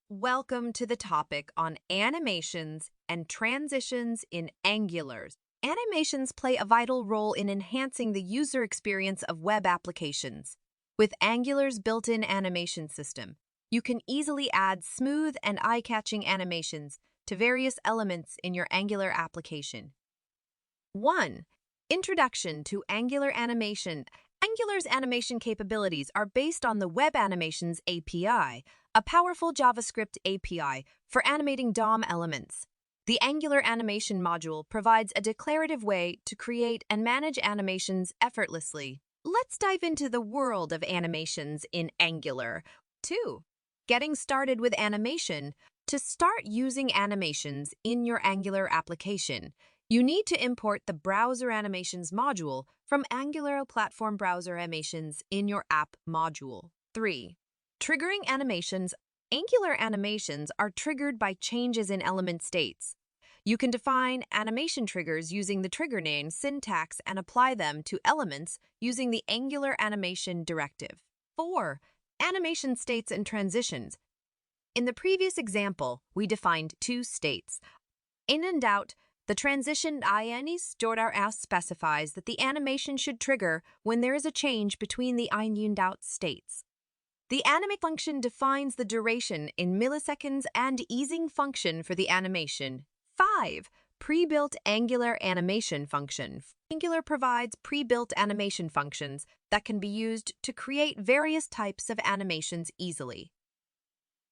Welcome to the topic on animations and transitions in Angulars. Animations play a vital role in enhancing the user experience of web applications. With Angular's built-in animation system, you can easily add smooth and eye-catching animations to various elements in your Angular application. 1. Introduction to Angular Animation. Angular's animation capabilities are based on the Web Animations API, a powerful JavaScript API for animating DOM elements. The Angular Animation module provides a declarative way to create and manage animations effortlessly. Let's dive into the world of animations in Angular. 2. Getting started with animation. To start using animations in your Angular application, you need to import the Browser Animations module from Angular Platform Browser Animations in your app module. 3. Triggering animations. Angular animations are triggered by changes in element states. You can define animation triggers using the trigger name syntax and apply them to elements using the Angular Animation Directive. 4. Animation states and transitions. In the previous example, we defined two states. In and out, the transition INES.RS specifies that the animation should trigger when there is a change between the in and out states. The animate function defines the duration in milliseconds and easing function for the animation. 5. Pre-built Angular animation function. Angular provides pre-built animation functions that can be used to create various types of animations easily.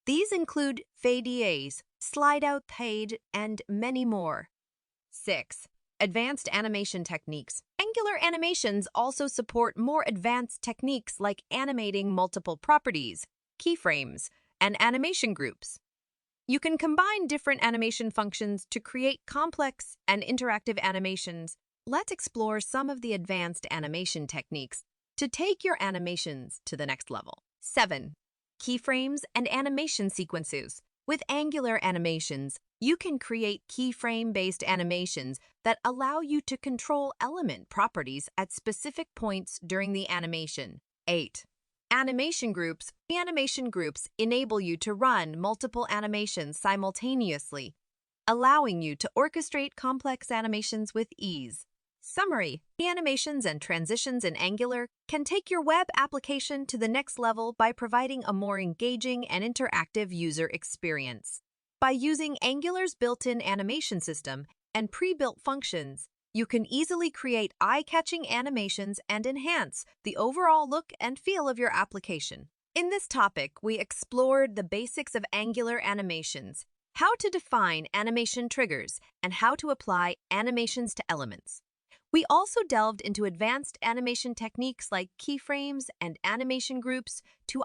These include fadeays, slide-out fade, and many more. 6. Advanced animation techniques. Angular animations also support more advanced techniques like animating multiple properties, keyframes, and animation groups. You can combine different animation functions to create complex and interactive animations. Let's explore some of the advanced animation techniques to take your animations to the next level. 7. Keyframes and animation sequences. With Angular animations, you can create keyframe-based animations that allow you to control element properties at specific points during the animation. 8. Animation groups. Animation groups enable you to run multiple animations simultaneously, allowing you to orchestrate complex animations with ease. Summary: the animations and transitions in Angular can take your web application to the next level by providing a more engaging and interactive user experience. By using Angular's built-in animation system and pre-built functions, you can easily create eye-catching animations and enhance the overall look and feel of your application. In this topic, we explored the basics of Angular animations, how to define animation triggers, and how to apply animations to elements. We also delved into advanced animation techniques like keyframes and animation groups to